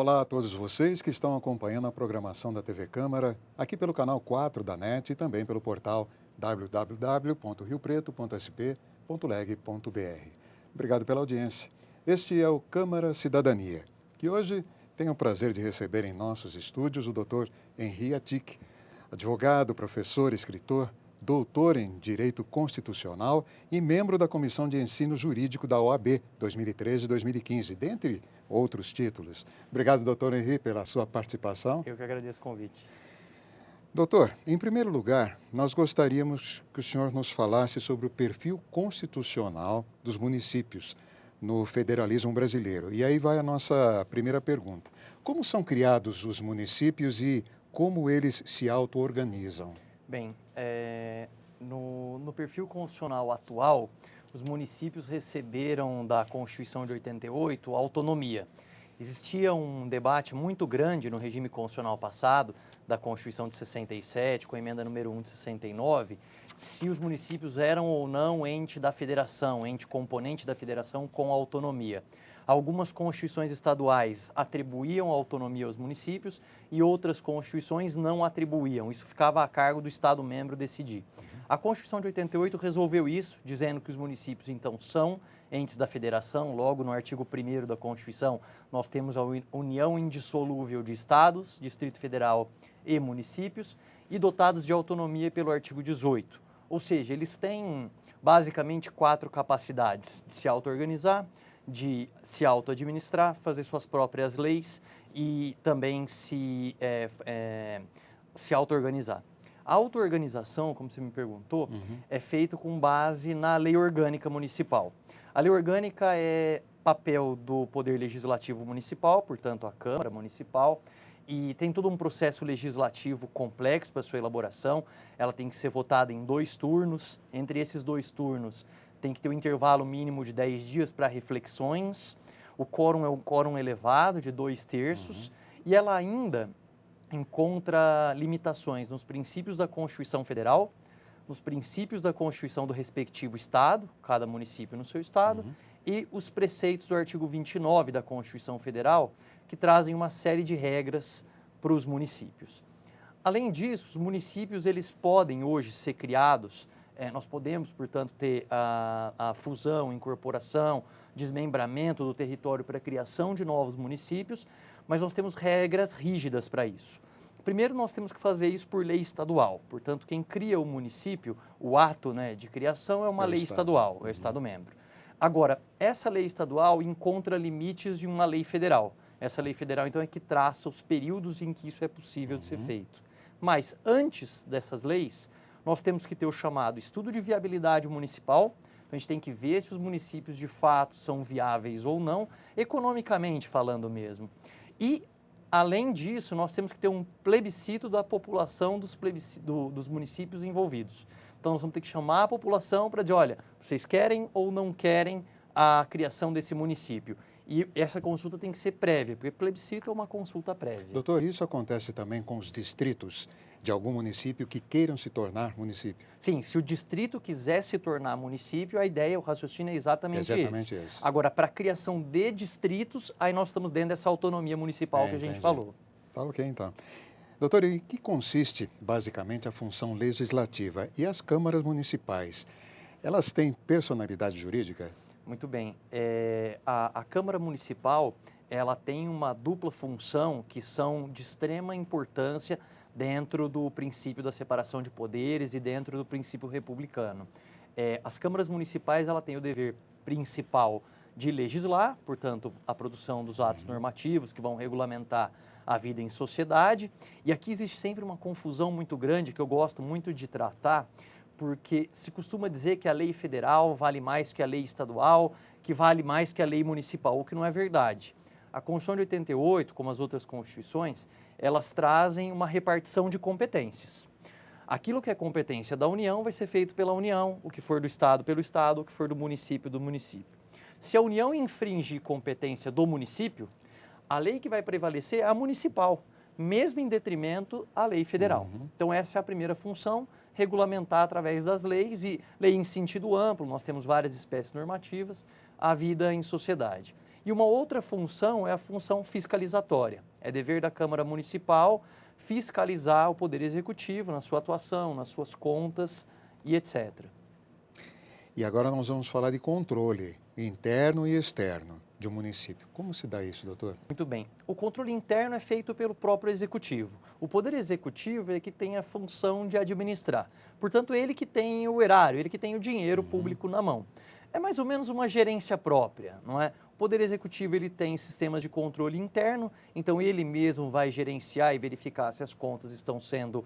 Olá a todos vocês que estão acompanhando a programação da TV Câmara, aqui pelo canal 4 da NET e também pelo portal www.riopreto.sp.leg.br. Obrigado pela audiência. Este é o Câmara Cidadania, que hoje tem o prazer de receber em nossos estúdios o Dr. Henri Attic, advogado, professor, escritor, doutor em Direito Constitucional e membro da Comissão de Ensino Jurídico da OAB 2013 e 2015, dentre outros títulos. Obrigado, doutor Henri, pela sua participação. Eu que agradeço o convite. Doutor, em primeiro lugar, nós gostaríamos que o senhor nos falasse sobre o perfil constitucional dos municípios no federalismo brasileiro. E aí vai a nossa primeira pergunta. Como são criados os municípios e como eles se auto-organizam? Bem, no perfil constitucional atual, os municípios receberam da Constituição de 88 autonomia. Existia um debate muito grande no regime constitucional passado, da Constituição de 67, com a emenda número 1 de 69, se os municípios eram ou não ente da federação, ente componente da federação com autonomia. Algumas constituições estaduais atribuíam autonomia aos municípios e outras constituições não atribuíam. Isso ficava a cargo do Estado-membro decidir. A Constituição de 88 resolveu isso, dizendo que os municípios, então, são entes da federação. Logo, no artigo 1º da Constituição, nós temos a união indissolúvel de estados, Distrito Federal e municípios, e dotados de autonomia pelo artigo 18. Ou seja, eles têm basicamente 4 capacidades: de se auto-organizar, de se auto-administrar, fazer suas próprias leis e também se auto-organizar. A auto-organização, como você me perguntou, é feita com base na Lei Orgânica Municipal. A Lei Orgânica é papel do Poder Legislativo Municipal, portanto a Câmara Municipal, e tem todo um processo legislativo complexo para sua elaboração. Ela tem que ser votada em 2 turnos. Entre esses 2 turnos, tem que ter um intervalo mínimo de 10 dias para reflexões. O quórum é um quórum elevado, de 2/3, e ela ainda encontra limitações nos princípios da Constituição Federal, nos princípios da Constituição do respectivo Estado, cada município no seu Estado, e os preceitos do artigo 29 da Constituição Federal, que trazem uma série de regras para os municípios. Além disso, os municípios eles podem hoje ser criados. Nós podemos, portanto, ter a fusão, incorporação, desmembramento do território para a criação de novos municípios, mas nós temos regras rígidas para isso. Primeiro, nós temos que fazer isso por lei estadual. Portanto, quem cria o município, o ato, de criação é uma lei estadual, é o Estado-membro. Agora, essa lei estadual encontra limites de uma lei federal. Essa lei federal, então, é que traça os períodos em que isso é possível de ser feito. Mas, antes dessas leis, nós temos que ter o chamado estudo de viabilidade municipal. Então, a gente tem que ver se os municípios de fato são viáveis ou não, economicamente falando mesmo. E, além disso, nós temos que ter um plebiscito da população dos municípios envolvidos. Então, nós vamos ter que chamar a população para dizer, olha, vocês querem ou não querem a criação desse município? E essa consulta tem que ser prévia, porque plebiscito é uma consulta prévia. Doutor, isso acontece também com os distritos de algum município que queiram se tornar município? Sim, se o distrito quiser se tornar município, a ideia, o raciocínio é exatamente esse. Agora, para a criação de distritos, aí nós estamos dentro dessa autonomia municipal que a gente falou. Tá ok, então. Doutor, em que consiste, basicamente, a função legislativa? E as câmaras municipais, elas têm personalidade jurídica? Muito bem. A Câmara Municipal, ela tem uma dupla função que são de extrema importância dentro do princípio da separação de poderes e dentro do princípio republicano. As câmaras municipais, ela tem o dever principal de legislar, portanto, a produção dos atos normativos que vão regulamentar a vida em sociedade. E aqui existe sempre uma confusão muito grande que eu gosto muito de tratar, porque se costuma dizer que a lei federal vale mais que a lei estadual, que vale mais que a lei municipal, o que não é verdade. A Constituição de 88, como as outras constituições, elas trazem uma repartição de competências. Aquilo que é competência da União vai ser feito pela União, o que for do Estado pelo Estado, o que for do município. Se a União infringir competência do município, a lei que vai prevalecer é a municipal, mesmo em detrimento à lei federal. Então essa é a primeira função, regulamentar através das leis, e lei em sentido amplo, nós temos várias espécies normativas, a vida em sociedade. E uma outra função é a função fiscalizatória. É dever da Câmara Municipal fiscalizar o Poder Executivo na sua atuação, nas suas contas e etc. E agora nós vamos falar de controle interno e externo de um município. Como se dá isso, doutor? Muito bem. O controle interno é feito pelo próprio Executivo. O Poder Executivo é que tem a função de administrar. Portanto, ele que tem o erário, ele que tem o dinheiro público na mão. É mais ou menos uma gerência própria, não é? O Poder Executivo ele tem sistemas de controle interno, então ele mesmo vai gerenciar e verificar se as contas estão sendo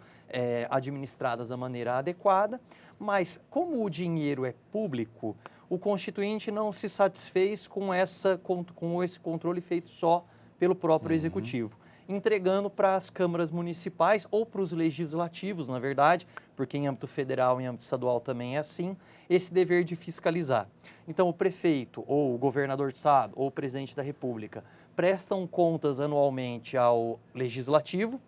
administradas da maneira adequada, mas como o dinheiro é público, o Constituinte não se satisfez com esse controle feito só pelo próprio Executivo, entregando para as câmaras municipais ou para os legislativos, na verdade, porque em âmbito federal e em âmbito estadual também é assim, esse dever de fiscalizar. Então, o prefeito, ou o governador de estado, ou o presidente da República prestam contas anualmente ao legislativo.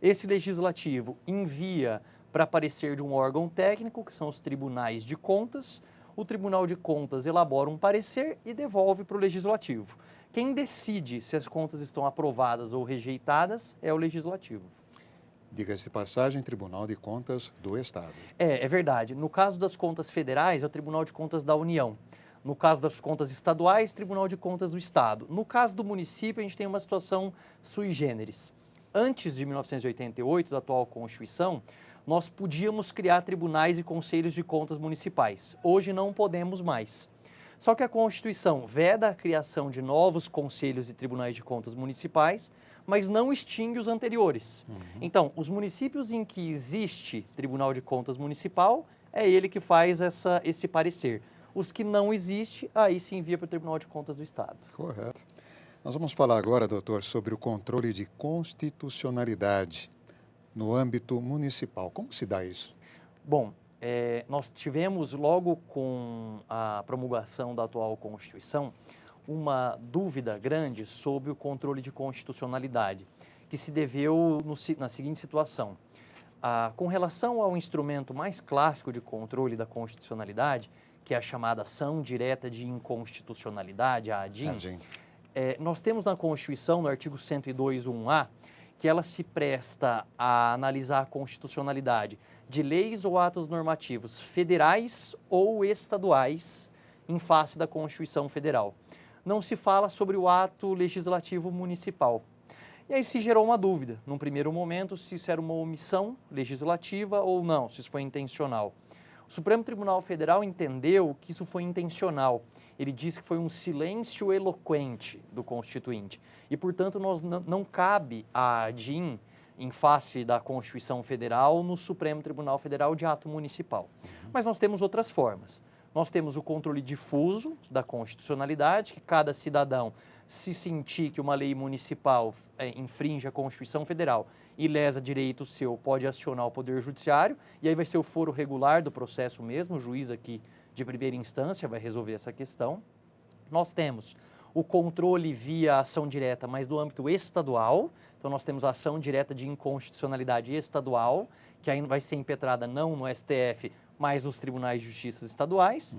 Esse legislativo envia para parecer de um órgão técnico, que são os tribunais de contas. O Tribunal de Contas elabora um parecer e devolve para o legislativo. Quem decide se as contas estão aprovadas ou rejeitadas é o legislativo. Diga-se de passagem, Tribunal de Contas do Estado. É verdade. No caso das contas federais, é o Tribunal de Contas da União. No caso das contas estaduais, Tribunal de Contas do Estado. No caso do município, a gente tem uma situação sui generis. Antes de 1988, da atual Constituição, nós podíamos criar tribunais e conselhos de contas municipais. Hoje não podemos mais. Só que a Constituição veda a criação de novos conselhos e tribunais de contas municipais, mas não extingue os anteriores. Então, os municípios em que existe Tribunal de Contas Municipal, é ele que faz esse parecer. Os que não existe, aí se envia para o Tribunal de Contas do Estado. Correto. Nós vamos falar agora, doutor, sobre o controle de constitucionalidade no âmbito municipal. Como se dá isso? Bom, nós tivemos, logo com a promulgação da atual Constituição, uma dúvida grande sobre o controle de constitucionalidade, que se deveu na seguinte situação. Com relação ao instrumento mais clássico de controle da constitucionalidade, que é a chamada ação direta de inconstitucionalidade, a ADIM, nós temos na Constituição, no artigo 102.1a, que ela se presta a analisar a constitucionalidade de leis ou atos normativos federais ou estaduais em face da Constituição Federal. Não se fala sobre o ato legislativo municipal. E aí se gerou uma dúvida, num primeiro momento, se isso era uma omissão legislativa ou não, se isso foi intencional. O Supremo Tribunal Federal entendeu que isso foi intencional. Ele disse que foi um silêncio eloquente do Constituinte. E, portanto, não cabe a ADIM, em face da Constituição Federal, no Supremo Tribunal Federal de ato municipal. Mas nós temos outras formas. Nós temos o controle difuso da constitucionalidade, que cada cidadão, se sentir que uma lei municipal infringe a Constituição Federal e lesa direito seu, pode acionar o Poder Judiciário, e aí vai ser o foro regular do processo mesmo, o juiz aqui de primeira instância vai resolver essa questão. Nós temos o controle via ação direta, mas do âmbito estadual. Então, nós temos a ação direta de inconstitucionalidade estadual, que ainda vai ser impetrada não no STF, mas nos tribunais de justiça estaduais.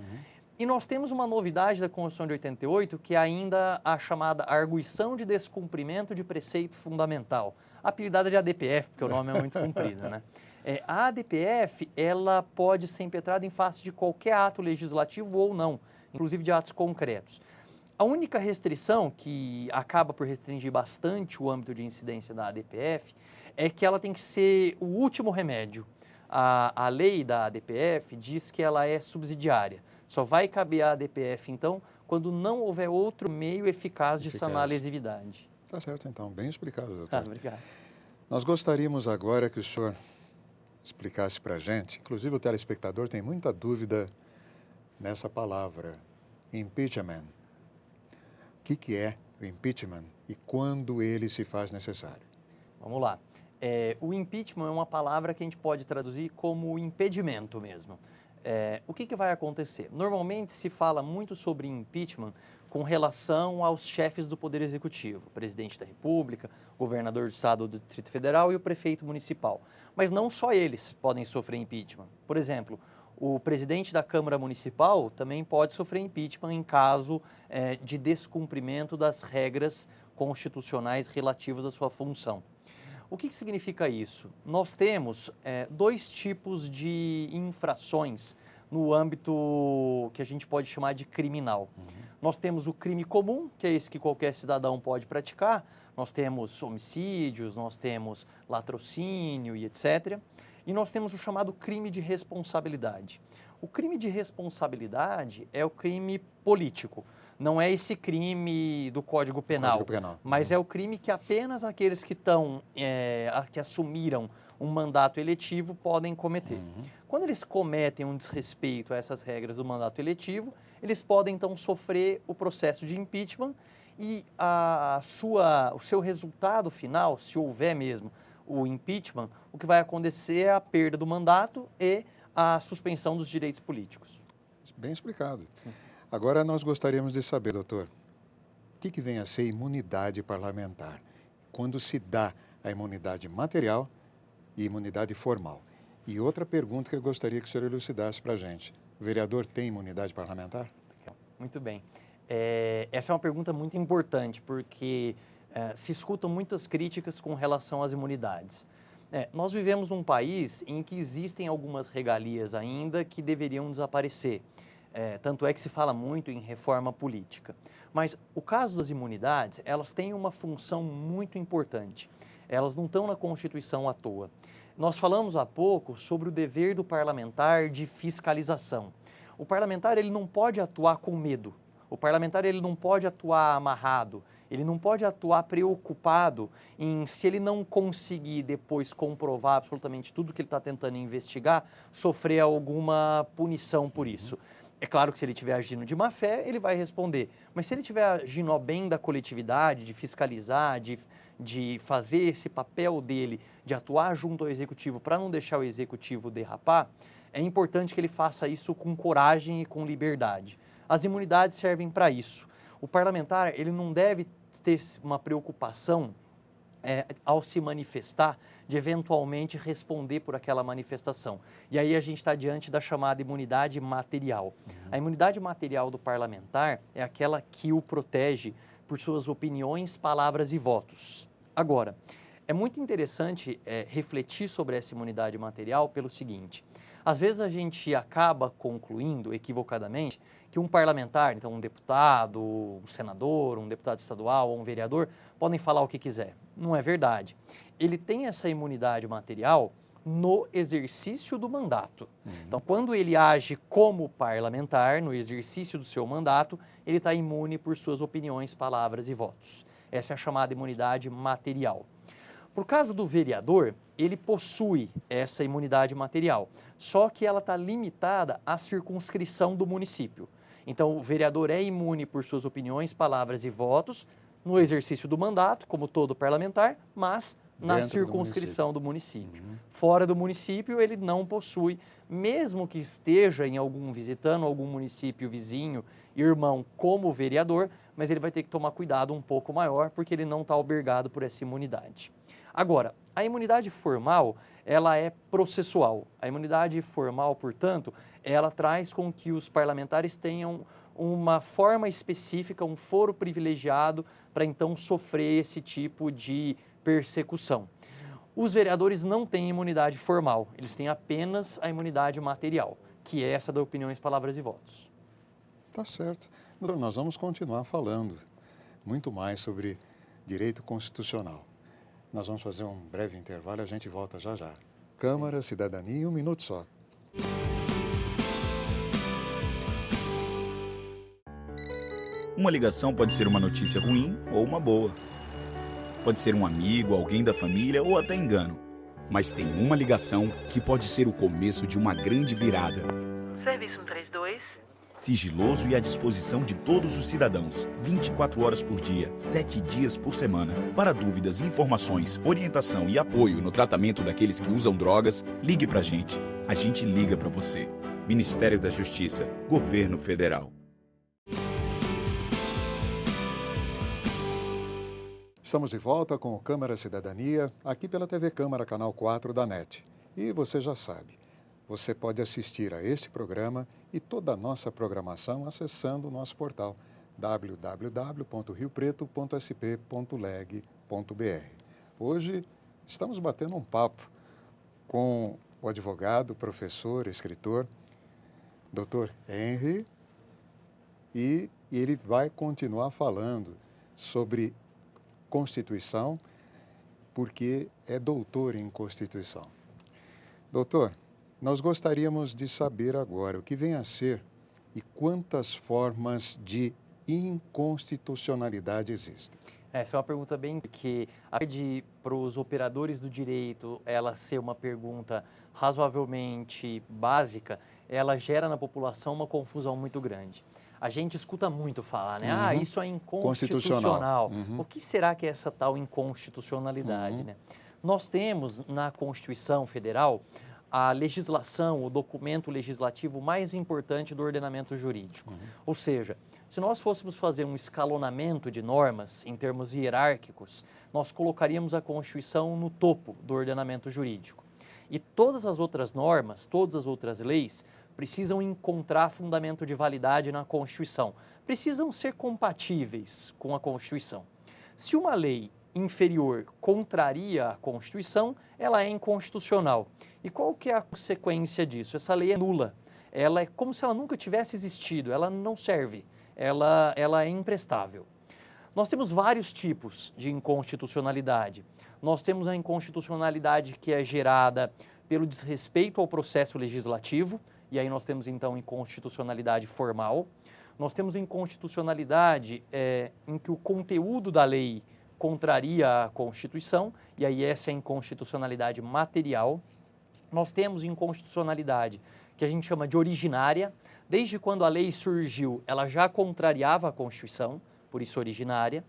E nós temos uma novidade da Constituição de 88, que é ainda a chamada arguição de descumprimento de preceito fundamental, apelidada de ADPF, porque o nome é muito comprido, né? A ADPF, ela pode ser impetrada em face de qualquer ato legislativo ou não, inclusive de atos concretos. A única restrição que acaba por restringir bastante o âmbito de incidência da ADPF é que ela tem que ser o último remédio. A lei da ADPF diz que ela é subsidiária. Só vai caber a ADPF, então, quando não houver outro meio eficaz de sanar a lesividade. Tá certo, então. Bem explicado, doutor. Obrigado. Nós gostaríamos agora que o senhor explicasse para a gente, inclusive o telespectador tem muita dúvida nessa palavra, impeachment. O que é o impeachment e quando ele se faz necessário? Vamos lá. O impeachment é uma palavra que a gente pode traduzir como impedimento mesmo. O que vai acontecer? Normalmente se fala muito sobre impeachment com relação aos chefes do Poder Executivo, o presidente da República, o governador do Estado ou do Distrito Federal e o prefeito municipal. Mas não só eles podem sofrer impeachment. Por exemplo, o presidente da Câmara Municipal também pode sofrer impeachment em caso de descumprimento das regras constitucionais relativas à sua função. O que significa isso? Nós temos dois tipos de infrações no âmbito que a gente pode chamar de criminal. Nós temos o crime comum, que é esse que qualquer cidadão pode praticar. Nós temos homicídios, nós temos latrocínio e etc. E nós temos o chamado crime de responsabilidade. O crime de responsabilidade é o crime político. Não é esse crime do Código Penal, mas é o crime que apenas aqueles que que assumiram um mandato eletivo podem cometer. Quando eles cometem um desrespeito a essas regras do mandato eletivo, eles podem então sofrer o processo de impeachment e o seu resultado final, se houver mesmo o impeachment, o que vai acontecer é a perda do mandato e a suspensão dos direitos políticos. Bem explicado. Agora nós gostaríamos de saber, doutor, o que vem a ser imunidade parlamentar? Quando se dá a imunidade material e imunidade formal? E outra pergunta que eu gostaria que o senhor elucidasse para a gente. O vereador tem imunidade parlamentar? Muito bem. Essa é uma pergunta muito importante, porque se escutam muitas críticas com relação às imunidades. Nós vivemos num país em que existem algumas regalias ainda que deveriam desaparecer. Tanto é que se fala muito em reforma política. Mas o caso das imunidades, elas têm uma função muito importante. Elas não estão na Constituição à toa. Nós falamos há pouco sobre o dever do parlamentar de fiscalização. O parlamentar ele não pode atuar com medo. O parlamentar ele não pode atuar amarrado. Ele não pode atuar preocupado em, se ele não conseguir depois comprovar absolutamente tudo que ele está tentando investigar, sofrer alguma punição por isso. É claro que se ele estiver agindo de má fé, ele vai responder. Mas se ele estiver agindo ao bem da coletividade, de fiscalizar, de fazer esse papel dele, de atuar junto ao executivo para não deixar o executivo derrapar, é importante que ele faça isso com coragem e com liberdade. As imunidades servem para isso. O parlamentar ele não deve ter uma preocupação ao se manifestar, de eventualmente responder por aquela manifestação. E aí a gente está diante da chamada imunidade material. A imunidade material do parlamentar é aquela que o protege por suas opiniões, palavras e votos. Agora, é muito interessante refletir sobre essa imunidade material pelo seguinte: às vezes a gente acaba concluindo, equivocadamente, que um parlamentar, então um deputado, um senador, um deputado estadual ou um vereador, podem falar o que quiser. Não é verdade. Ele tem essa imunidade material no exercício do mandato. Então, quando ele age como parlamentar, no exercício do seu mandato, ele está imune por suas opiniões, palavras e votos. Essa é a chamada imunidade material. Por caso do vereador, ele possui essa imunidade material, só que ela está limitada à circunscrição do município. Então, o vereador é imune por suas opiniões, palavras e votos no exercício do mandato, como todo parlamentar, mas na circunscrição do município. Fora do município, ele não possui, mesmo que esteja visitando algum município vizinho, irmão, como vereador, mas ele vai ter que tomar cuidado um pouco maior, porque ele não está albergado por essa imunidade. Agora, a imunidade formal, ela é processual. A imunidade formal, portanto, ela traz com que os parlamentares tenham uma forma específica, um foro privilegiado para então sofrer esse tipo de persecução. Os vereadores não têm imunidade formal, eles têm apenas a imunidade material, que é essa da opiniões, palavras e votos. Tá certo. Nós vamos continuar falando muito mais sobre direito constitucional. Nós vamos fazer um breve intervalo e a gente volta já já. Câmara, Cidadania, em um minuto só. Uma ligação pode ser uma notícia ruim ou uma boa. Pode ser um amigo, alguém da família ou até engano. Mas tem uma ligação que pode ser o começo de uma grande virada. Serviço 132. Sigiloso e à disposição de todos os cidadãos, 24 horas por dia, 7 dias por semana. Para dúvidas, informações, orientação e apoio no tratamento daqueles que usam drogas, ligue pra gente. A gente liga pra você. Ministério da Justiça, Governo Federal. Estamos de volta com o Câmara Cidadania, aqui pela TV Câmara, canal 4 da NET. E você já sabe, Você pode assistir a este programa e toda a nossa programação acessando o nosso portal www.riopreto.sp.leg.br. Hoje estamos batendo um papo com o advogado, professor, escritor, Dr. Henry, e ele vai continuar falando sobre Constituição, porque é doutor em Constituição. Doutor, nós gostaríamos de saber agora o que vem a ser e quantas formas de inconstitucionalidade existem. Essa é uma pergunta bem que, para os operadores do direito, ela ser uma pergunta razoavelmente básica, ela gera na população uma confusão muito grande. A gente escuta muito falar, né? Ah, isso é inconstitucional. O que será que é essa tal inconstitucionalidade, né? Nós temos na Constituição Federal a legislação, o documento legislativo mais importante do ordenamento jurídico. Ou seja, se nós fôssemos fazer um escalonamento de normas em termos hierárquicos, nós colocaríamos a Constituição no topo do ordenamento jurídico. E todas as outras normas, todas as outras leis, precisam encontrar fundamento de validade na Constituição. Precisam ser compatíveis com a Constituição. Se uma lei inferior contraria a Constituição, ela é inconstitucional. E qual que é a consequência disso? Essa lei é nula. Ela é como se ela nunca tivesse existido, ela não serve, ela é imprestável. Nós temos vários tipos de inconstitucionalidade. Nós temos a inconstitucionalidade que é gerada pelo desrespeito ao processo legislativo, e aí nós temos então inconstitucionalidade formal. Nós temos inconstitucionalidade em que o conteúdo da lei contraria a Constituição, e aí essa é a inconstitucionalidade material. Nós temos inconstitucionalidade que a gente chama de originária. Desde quando a lei surgiu, ela já contrariava a Constituição, por isso originária.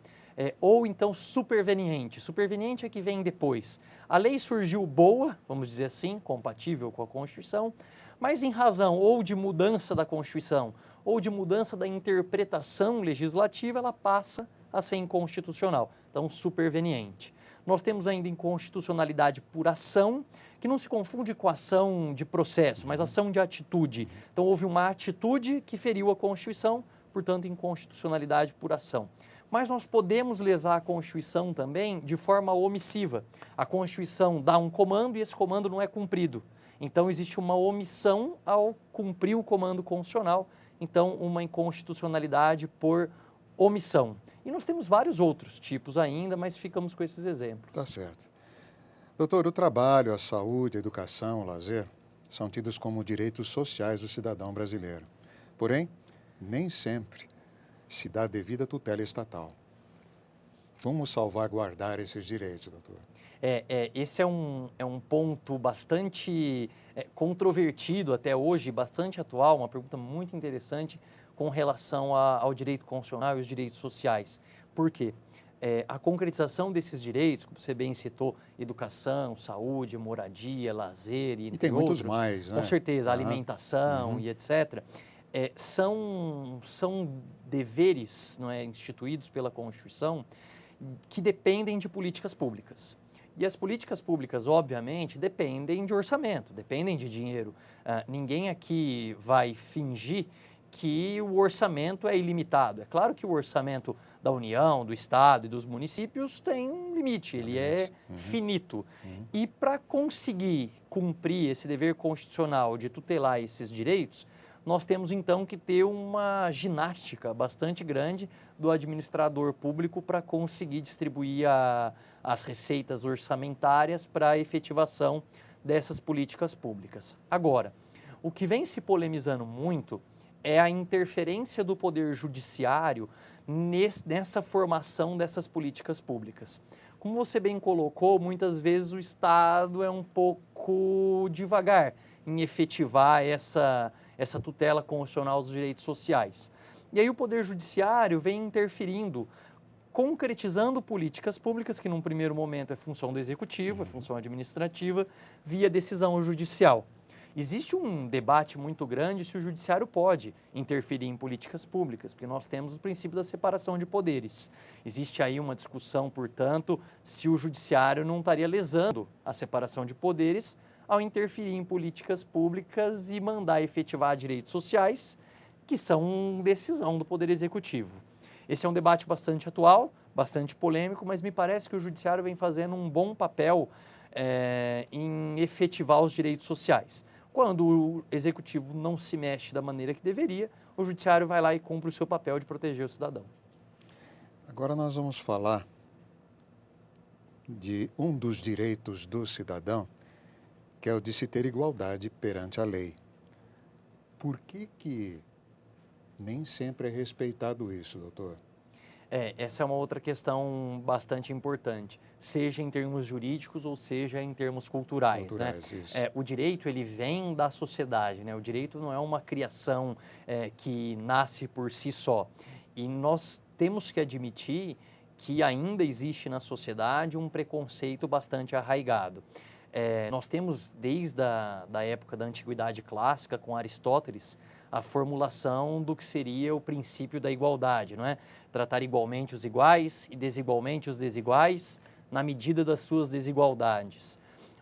Ou então superveniente. Superveniente é que vem depois. A lei surgiu boa, vamos dizer assim, compatível com a Constituição, mas em razão ou de mudança da Constituição ou de mudança da interpretação legislativa, ela passa a ser inconstitucional. Então, superveniente. Nós temos ainda inconstitucionalidade por ação, que não se confunde com ação de processo, mas ação de atitude. Então, houve uma atitude que feriu a Constituição, portanto, inconstitucionalidade por ação. Mas nós podemos lesar a Constituição também de forma omissiva. A Constituição dá um comando e esse comando não é cumprido. Então, existe uma omissão ao cumprir o comando constitucional. Então, uma inconstitucionalidade por omissão. E nós temos vários outros tipos ainda, mas ficamos com esses exemplos. Tá certo. Doutor, o trabalho, a saúde, a educação, o lazer são tidos como direitos sociais do cidadão brasileiro. Porém, nem sempre se dá devida tutela estatal. Vamos salvaguardar esses direitos, doutor? Esse é um ponto bastante controvertido até hoje, bastante atual, uma pergunta muito interessante com relação ao direito constitucional e os direitos sociais. Por quê? A concretização desses direitos, como você bem citou, educação, saúde, moradia, lazer e tem muitos outros, mais, né? Com certeza, alimentação e etc., são deveres, não é, instituídos pela Constituição que dependem de políticas públicas. E as políticas públicas, obviamente, dependem de orçamento, dependem de dinheiro. Ninguém aqui vai fingir que o orçamento é ilimitado. É claro que o orçamento da União, do Estado e dos municípios tem um limite, ele é finito. E para conseguir cumprir esse dever constitucional de tutelar esses direitos, nós temos então que ter uma ginástica bastante grande do administrador público para conseguir distribuir as receitas orçamentárias para a efetivação dessas políticas públicas. Agora, o que vem se polemizando muito é a interferência do Poder Judiciário nessa formação dessas políticas públicas. Como você bem colocou, muitas vezes o Estado é um pouco devagar em efetivar essa tutela constitucional dos direitos sociais. E aí o Poder Judiciário vem interferindo, concretizando políticas públicas que num primeiro momento é função do Executivo, é função administrativa, via decisão judicial. Existe um debate muito grande se o Judiciário pode interferir em políticas públicas, porque nós temos o princípio da separação de poderes. Existe aí uma discussão, portanto, se o Judiciário não estaria lesando a separação de poderes ao interferir em políticas públicas e mandar efetivar direitos sociais, que são decisão do Poder Executivo. Esse é um debate bastante atual, bastante polêmico, mas me parece que o Judiciário vem fazendo um bom papel em efetivar os direitos sociais. Quando o Executivo não se mexe da maneira que deveria, o Judiciário vai lá e cumpre o seu papel de proteger o cidadão. Agora nós vamos falar de um dos direitos do cidadão, que é o de se ter igualdade perante a lei. Por que nem sempre é respeitado isso, doutor? Essa é uma outra questão bastante importante, seja em termos jurídicos ou seja em termos culturais, né? Isso. O direito, ele vem da sociedade, né? O direito não é uma criação que nasce por si só. E nós temos que admitir que ainda existe na sociedade um preconceito bastante arraigado. Nós temos, desde a época da Antiguidade Clássica, com Aristóteles, a formulação do que seria o princípio da igualdade, não é? Tratar igualmente os iguais e desigualmente os desiguais na medida das suas desigualdades.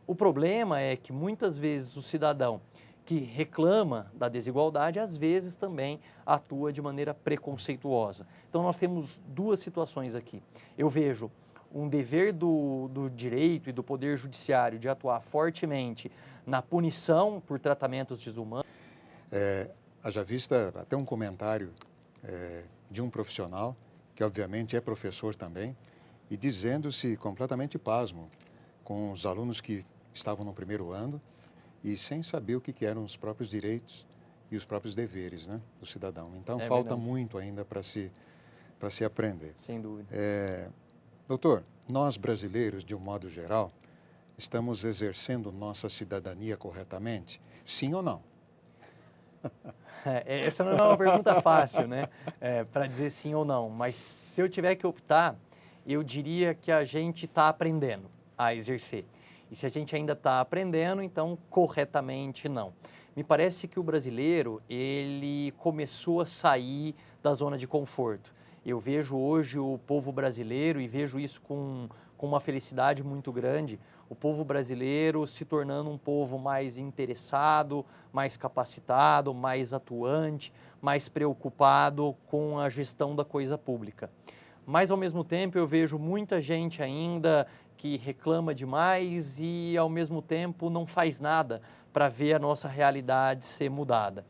O problema é que muitas vezes o cidadão que reclama da desigualdade, às vezes também atua de maneira preconceituosa. Então nós temos duas situações aqui. Eu vejo um dever do direito e do Poder Judiciário de atuar fortemente na punição por tratamentos desumanos. Haja vista até um comentário de um profissional, que obviamente é professor também, e dizendo-se completamente pasmo com os alunos que estavam no primeiro ano e sem saber o que eram os próprios direitos e os próprios deveres, né, do cidadão. Então falta verdade. muito ainda para se aprender. Sem dúvida. Doutor, nós brasileiros, de um modo geral, estamos exercendo nossa cidadania corretamente? Sim ou não? Essa não é uma pergunta fácil, né? Para dizer sim ou não. Mas se eu tiver que optar, eu diria que a gente está aprendendo a exercer. E se a gente ainda está aprendendo, então corretamente não. Me parece que o brasileiro, ele começou a sair da zona de conforto. Eu vejo hoje o povo brasileiro, e vejo isso com uma felicidade muito grande, o povo brasileiro se tornando um povo mais interessado, mais capacitado, mais atuante, mais preocupado com a gestão da coisa pública. Mas, ao mesmo tempo, eu vejo muita gente ainda que reclama demais e, ao mesmo tempo, não faz nada para ver a nossa realidade ser mudada.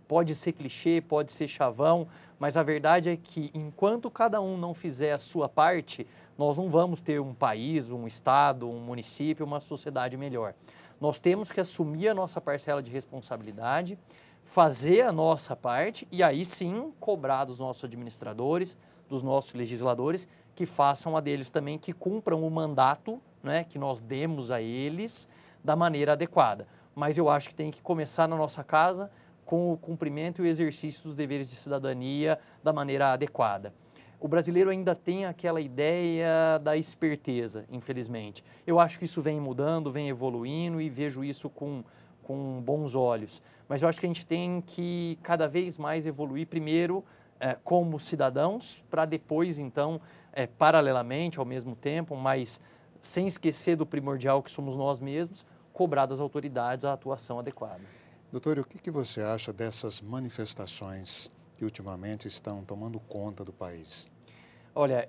Pode ser clichê, pode ser chavão, mas a verdade é que, enquanto cada um não fizer a sua parte, nós não vamos ter um país, um estado, um município, uma sociedade melhor. Nós temos que assumir a nossa parcela de responsabilidade, fazer a nossa parte e aí sim cobrar dos nossos administradores, dos nossos legisladores, que façam a deles também, que cumpram o mandato, né, que nós demos a eles da maneira adequada. Mas eu acho que tem que começar na nossa casa com o cumprimento e o exercício dos deveres de cidadania da maneira adequada. O brasileiro ainda tem aquela ideia da esperteza, infelizmente. Eu acho que isso vem mudando, vem evoluindo e vejo isso com bons olhos. Mas eu acho que a gente tem que cada vez mais evoluir, primeiro como cidadãos, para depois, então, paralelamente, ao mesmo tempo, mas sem esquecer do primordial que somos nós mesmos, cobrar das autoridades a atuação adequada. Doutor, e o que você acha dessas manifestações que ultimamente estão tomando conta do país? Olha,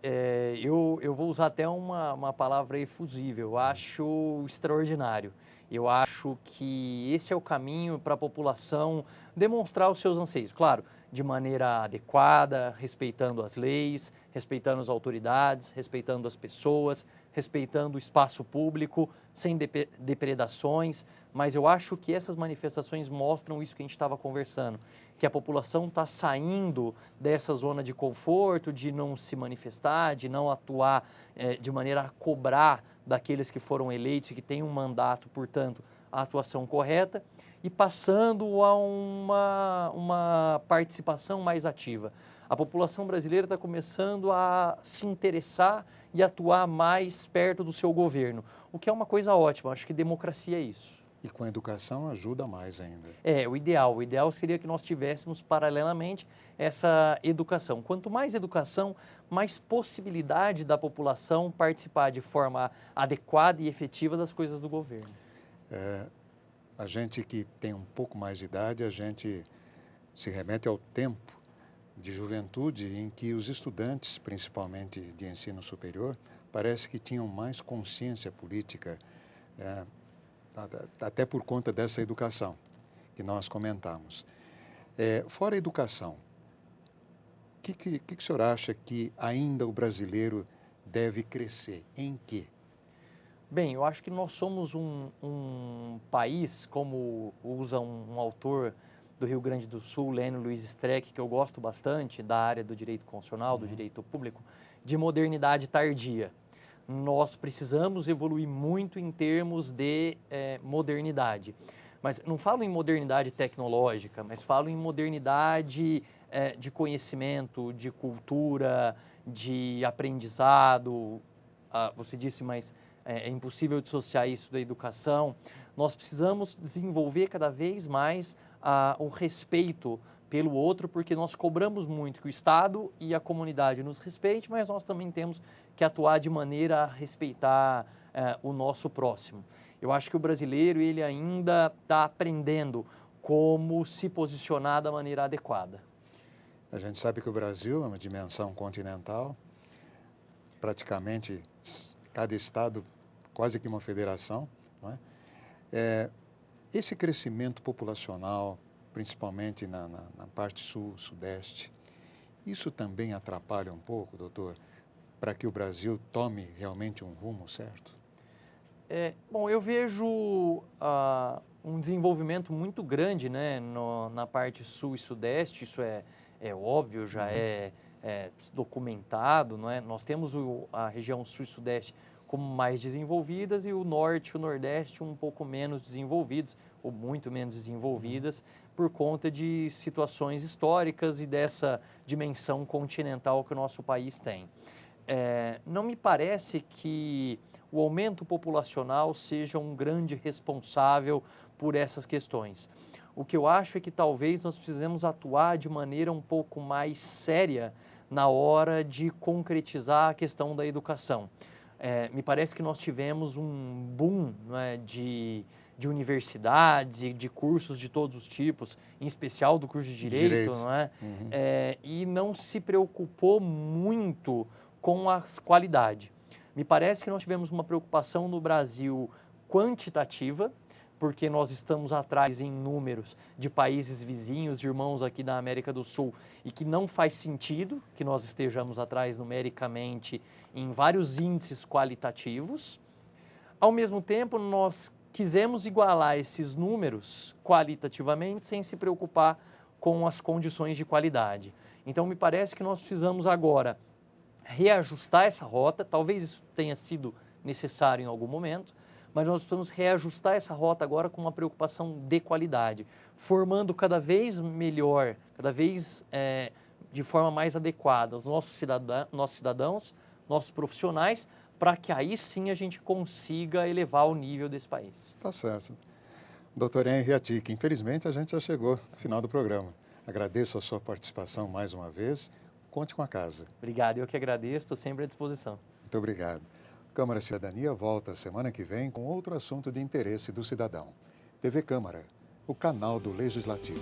eu vou usar até uma palavra efusiva, eu acho extraordinário. Eu acho que esse é o caminho para a população demonstrar os seus anseios. Claro, de maneira adequada, respeitando as leis, respeitando as autoridades, respeitando as pessoas, respeitando o espaço público, sem depredações. Mas eu acho que essas manifestações mostram isso que a gente estava conversando, que a população está saindo dessa zona de conforto, de não se manifestar, de não atuar de maneira a cobrar daqueles que foram eleitos e que têm um mandato, portanto, a atuação correta, e passando a uma participação mais ativa. A população brasileira está começando a se interessar e atuar mais perto do seu governo, o que é uma coisa ótima. Acho que democracia é isso. E com a educação ajuda mais ainda. O ideal seria que nós tivéssemos paralelamente essa educação. Quanto mais educação, mais possibilidade da população participar de forma adequada e efetiva das coisas do governo. A gente que tem um pouco mais de idade, a gente se remete ao tempo de juventude em que os estudantes, principalmente de ensino superior, parece que tinham mais consciência política, até por conta dessa educação que nós comentamos. Fora a educação, o que o senhor acha que ainda o brasileiro deve crescer? Em quê? Bem, eu acho que nós somos um país, como usa um autor do Rio Grande do Sul, Lênio Luiz Streck, que eu gosto bastante, da área do direito constitucional, do direito público, de modernidade tardia. Nós precisamos evoluir muito em termos de modernidade. Mas não falo em modernidade tecnológica, mas falo em modernidade de conhecimento, de cultura, de aprendizado. Você disse, mas é impossível dissociar isso da educação. Nós precisamos desenvolver cada vez mais o respeito pelo outro, porque nós cobramos muito que o Estado e a comunidade nos respeitem, mas nós também temos que atuar de maneira a respeitar o nosso próximo. Eu acho que o brasileiro ele ainda está aprendendo como se posicionar da maneira adequada. A gente sabe que o Brasil é uma dimensão continental, praticamente cada estado quase que uma federação, não é? Esse crescimento populacional, principalmente na parte sul, sudeste, isso também atrapalha um pouco, doutor, para que o Brasil tome realmente um rumo certo? Bom, eu vejo um desenvolvimento muito grande, né, na parte sul e sudeste, isso é óbvio, já é documentado, não é? Nós temos a região sul e sudeste como mais desenvolvidas e o norte e o nordeste um pouco menos desenvolvidos, ou muito menos desenvolvidas, por conta de situações históricas e dessa dimensão continental que o nosso país tem. Não me parece que o aumento populacional seja um grande responsável por essas questões. O que eu acho é que talvez nós precisemos atuar de maneira um pouco mais séria na hora de concretizar a questão da educação. Me parece que nós tivemos um boom, não é, de universidades e de cursos de todos os tipos, em especial do curso de Direito, não é? E não se preocupou muito com a qualidade. Me parece que nós tivemos uma preocupação no Brasil quantitativa, porque nós estamos atrás em números de países vizinhos, irmãos aqui da América do Sul, e que não faz sentido que nós estejamos atrás numericamente em vários índices qualitativos. Ao mesmo tempo, nós quisemos igualar esses números qualitativamente sem se preocupar com as condições de qualidade. Então, me parece que nós precisamos agora reajustar essa rota, talvez isso tenha sido necessário em algum momento, mas nós precisamos reajustar essa rota agora com uma preocupação de qualidade, formando cada vez melhor, cada vez de forma mais adequada os nossos cidadãos, nossos profissionais, para que aí sim a gente consiga elevar o nível desse país. Tá certo. Doutor Henri Atic, infelizmente a gente já chegou ao final do programa. Agradeço a sua participação mais uma vez. Conte com a casa. Obrigado, eu que agradeço, estou sempre à disposição. Muito obrigado. Câmara Cidadania volta semana que vem com outro assunto de interesse do cidadão. TV Câmara, o canal do Legislativo.